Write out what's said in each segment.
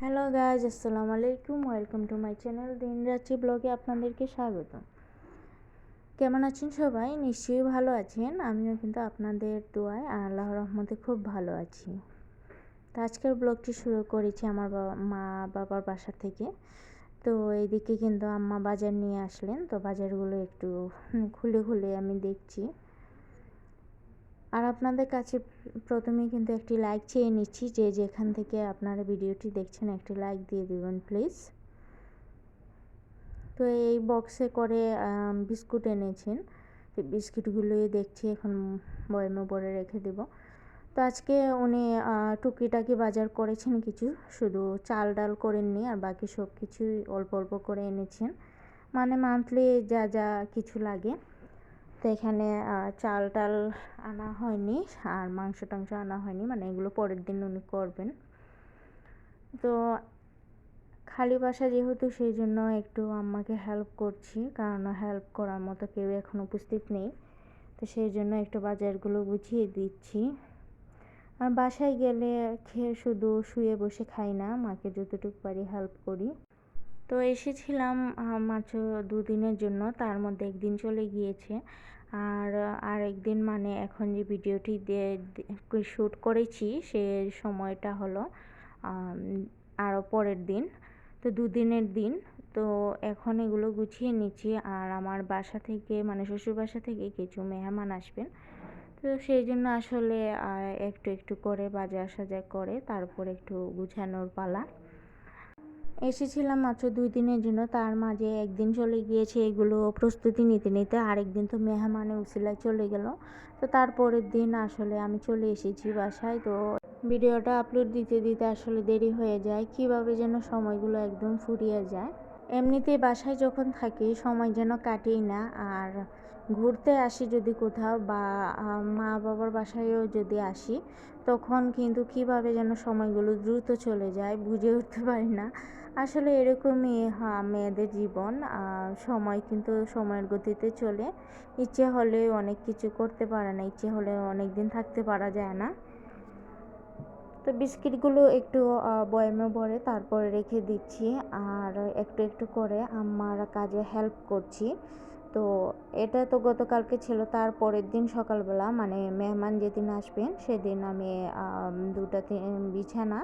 Hello guys, আসসালামু আলাইকুম। Welcome to my channel দিন রাত্রি ব্লগে আপনাদেরকে স্বাগত। কেমন আছেন সবাই? নিশ্চয়ই ভালো আছেন। আমিও কিন্তু আপনাদের দোয়ায় আর আল্লাহর রহমতে খুব ভালো আছি। তো আজকের ব্লগটি শুরু করেছি আমার মা বাবার বাসা থেকে। তো এইদিকে কিন্তু আম্মা বাজার নিয়ে আসলেন, তো বাজারগুলো একটু খুলে খুলে আমি দেখছি। আর আপনাদের কাছে প্রথমেই কিন্তু একটি লাইক চেয়ে নিচ্ছি, যে যেখান থেকে আপনারা ভিডিওটি দেখছেন একটি লাইক দিয়ে দেবেন প্লিজ। তো এই বক্সে করে বিস্কুট এনেছেন, তো বিস্কুটগুলোই দেখছি এখন বয়মে ভরে রেখে দেব। তো আজকে উনি টুকিটাকি বাজার করেছেন কিছু, শুধু চাল ডাল করেননি, আর বাকি সব কিছুই অল্প অল্প করে এনেছেন, মানে মান্থলি যা যা কিছু লাগে। তো এখানে চাল টাল আনা হয়নি, আর মাংস টাংস আনা হয়নি, মানে এগুলো পরের দিন উনি করবেন। তো খালি বাসা যেহেতু, সেই জন্য একটু আম্মাকে হেল্প করছি, কারণ হেল্প করার মতো কেউ এখন উপস্থিত নেই। তো সেই জন্য একটু বাজারগুলো গুছিয়ে দিচ্ছি। আর বাসায় গেলে খেয়ে শুধু শুয়ে বসে খাই না, মাকে যতটুকু পারি হেল্প করি। তো এসেছিলাম মাত্র 2 দিনের জন্য, তার মধ্যে একদিন চলে গিয়েছে। আর একদিন মানে এখন যে ভিডিওটি শ্যুট করেছি সে সময়টা হলো আরও পরের দিন। তো 2 দিনের দিন। তো এখন এগুলো গুছিয়ে নিচ্ছি, আর আমার বাসা থেকে মানে শ্বশুর বাসা থেকে কিছু মেহমান আসবেন। তো সেই জন্য আসলে একটু একটু করে বাজার সাজার করে তারপর একটু গুছানোর পালা। এসেছিলাম মাত্র 2 দিনের জন্য, তার মাঝে একদিন চলে গিয়েছে এগুলো প্রস্তুতি নিতে নিতে, আরেকদিন তো মেহমানে উসিলায় চলে গেল। তো তারপরের দিন আসলে আমি চলে এসেছি বাসায়। তো ভিডিওটা আপলোড দিতে দিতে আসলে দেরি হয়ে যায়, কিভাবে যেন সময়গুলো একদম ফুরিয়ে যায়। এমনিতেই বাসায় যখন থাকি সময় যেন কাটেই না। আর ঘুরতে আসি যদি কোথাও, বা মা বাবার বাসায়ও যদি আসি, তখন কিন্তু কিভাবে যেন সময়গুলো দ্রুত চলে যায়, বুঝে উঠতে পারি না। আসলে এরকমই মেয়েদের জীবন, সময় কিন্তু সময়ের গতিতে চলে। ইচ্ছে হলে অনেক কিছু করতে পারে না, ইচ্ছে হলে অনেক দিন থাকতে পারা যায় না। তো বিস্কিটগুলো একটু বয়ামে ভরে তারপরে রেখে দিচ্ছি, আর একটু একটু করে আম্মার কাজে হেল্প করছি। তো এটা তো গতকালকে ছিল, তার পরের দিন সকালবেলা মানে মেহমান যেদিন আসবেন সেদিন আমি দুটা বিছানা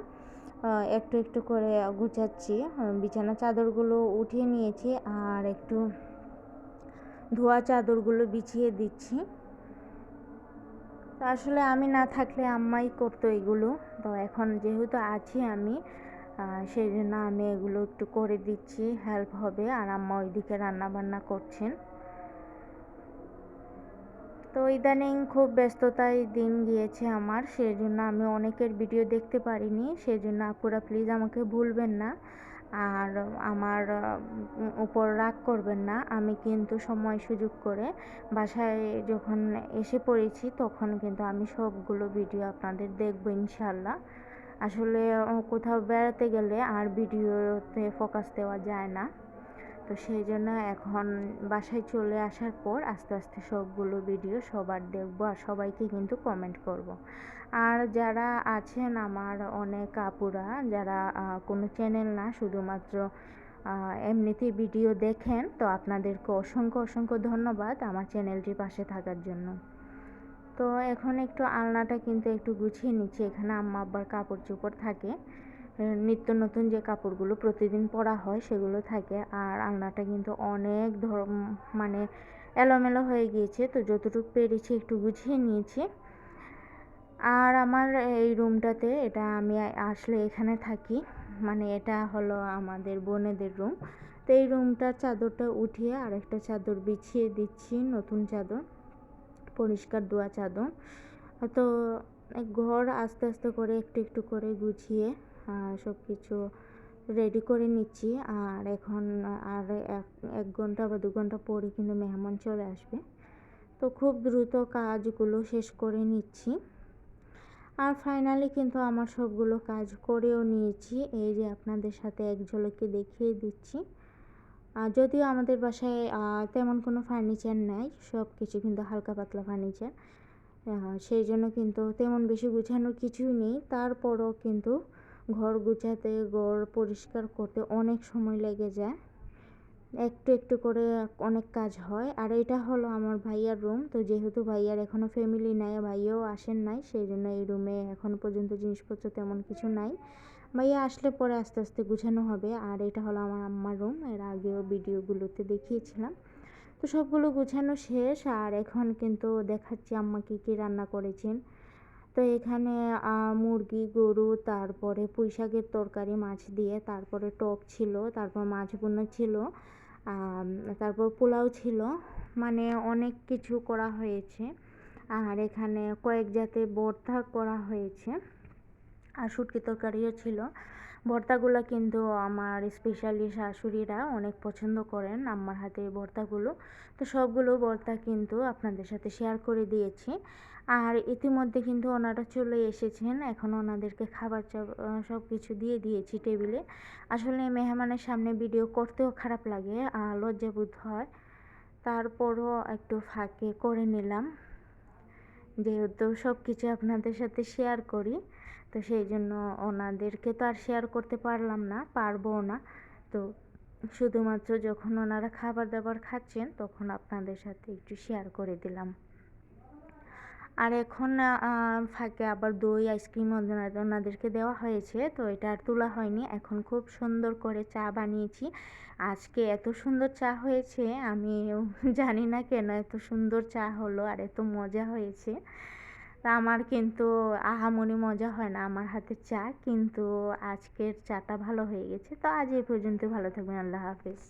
একটু একটু করে গুছাচ্ছি। বিছানা চাদরগুলো উঠিয়ে নিয়েছি, আর একটু ধোয়া চাদরগুলো বিছিয়ে দিচ্ছি। তো আসলে আমি না থাকলে আম্মাই করতো এগুলো। তো এখন যেহেতু আছি আমি, সেই জন্য আমি এগুলো একটু করে দিচ্ছি, হেল্প হবে। আর আম্মা ওইদিকে রান্না বান্না করছেন। তো ইদানিং খুব ব্যস্ততায় দিন গিয়েছে আমার, সেই জন্য আমি অনেকের ভিডিও দেখতে পারিনি, সেই জন্য আপুরা প্লিজ আমাকে ভুলবেন না, আর আমার উপর রাগ করবেন না। আমি কিন্তু সময় সুযোগ করে বাসায় যখন এসে পড়েছি তখন কিন্তু আমি সবগুলো ভিডিও আপনাদের দেখবো ইনশাল্লাহ। আসলে কোথাও বেড়াতে গেলে আর ভিডিওতে ফোকাস দেওয়া যায় না। তো সেই জন্য এখন বাসায় চলে আসার পর আস্তে আস্তে সবগুলো ভিডিও সবার দেখবো, আর সবাইকে কিন্তু কমেন্ট করব। আর যারা আছেন আমার অনেক আপুরা, যারা কোনো চ্যানেল না, শুধুমাত্র এমনিতেই ভিডিও দেখেন, তো আপনাদেরকে অসংখ্য অসংখ্য ধন্যবাদ আমার চ্যানেলটির পাশে থাকার জন্য। তো এখন একটু আলনাটা কিন্তু একটু গুছিয়ে নিচ্ছি, এখানে আম্মা আব্বার কাপড় চোপড় থাকে, নিত্য নতুন যে কাপড়গুলো প্রতিদিন পরা হয় সেগুলো থাকে। আর আলনাটা কিন্তু অনেক মানে এলোমেলো হয়ে গিয়েছে, তো যতটুকু পেরেছি একটু গুছিয়ে নিয়েছি। আর আমার এই রুমটাতে, এটা আমি আসলে এখানে থাকি, মানে এটা হলো আমাদের বোনেদের রুম। তো এই রুমটার চাদরটা উঠিয়ে আরেকটা চাদর বিছিয়ে দিচ্ছি, নতুন চাদর, পরিষ্কার ধোয়া চাদর। তো ঘর আস্তে আস্তে করে একটু একটু করে গুছিয়ে সব কিছু রেডি করে নিচ্ছি। আর এখন আর 1 ঘন্টা বা 2 ঘন্টা পরে কিন্তু মেহমান চলে আসবে, তো খুব দ্রুত কাজগুলো শেষ করে নিচ্ছি। আর ফাইনালি কিন্তু আমার সবগুলো কাজ করেও নিয়েছি, এই যে আপনাদের সাথে এক ঝলকে দেখিয়ে দিচ্ছি। যদিও আমাদের বাসায় তেমন কোনো ফার্নিচার নাই, সব কিছু কিন্তু হালকা পাতলা ফার্নিচার, সেই জন্য কিন্তু তেমন বেশি গুছানোর কিছুই নেই। তারপরও কিন্তু ঘর গুছাতে, ঘর পরিষ্কার করতে অনেক সময় লেগে যায়। একটু একটু করে অনেক কাজ হয়। আর এটা হলো আমার ভাইয়ার রুম। তো যেহেতু ভাইয়ার এখনও ফ্যামিলি নাই, ভাইয়াও আসেন নাই, সেই জন্য এই রুমে এখনও পর্যন্ত জিনিসপত্র তেমন কিছু নাই। ভাইয়া আসলে পরে আস্তে আস্তে গুছানো হবে। আর এটা হলো আমার আম্মার রুম, এর আগেও ভিডিওগুলোতে দেখিয়েছিলাম। তো সবগুলো গুছানো শেষ, আর এখন কিন্তু দেখাচ্ছি আম্মা কী কী রান্না করেছেন। তো এখানে মুরগি, গরু, তারপরে পুঁই শাকের তরকারি মাছ দিয়ে, তারপরে টক ছিল, তারপর মাছ ভুনা ছিল, তারপর পোলাও ছিল, মানে অনেক কিছু করা হয়েছে। আর এখানে কয়েক জাতের ভর্তা করা হয়েছে, আর শুটকি তরকারিও ছিল। ভর্তাগুলো কিন্তু আমার স্পেশালি শাশুড়িরা অনেক পছন্দ করেন আম্মার হাতের ভর্তাগুলো। তো সবগুলো ভর্তা কিন্তু আপনাদের সাথে শেয়ার করে দিয়েছি। আর ইতিমধ্যে কিন্তু ওনারা চলে এসেছেন, এখন ওনাদেরকে খাবার সব কিছু দিয়ে দিয়েছি টেবিলে। আসলে মেহমানের সামনে ভিডিও করতেও খারাপ লাগে, লজ্জাবোধ হয়, তারপরও একটু ফাঁকে করে নিলাম, যেহেতু সব কিছু আপনাদের সাথে শেয়ার করি। তো সেই জন্য ওনাদেরকে তো আর শেয়ার করতে পারলাম না, পারবও না। তো শুধুমাত্র যখন ওনারা খাবার দাবার খাচ্ছেন তখন আপনাদের সাথে একটু শেয়ার করে দিলাম। আর এখন ফাঁকে আবার দই আইসক্রিম ওনাদেরকে দেওয়া হয়েছে, তো এটা আর তোলা হয়নি। এখন খুব সুন্দর করে চা বানিয়েছি। আজকে এত সুন্দর চা হয়েছে, আমি জানি না কেন এত সুন্দর চা হলো আর এত মজা হয়েছে। তা আমার কিন্তু আহামরি মজা হয় না আমার হাতের চা, কিন্তু আজকের চাটা ভালো হয়ে গেছে। তো আজ এই পর্যন্ত, ভালো থাকবেন, আল্লাহ হাফেজ।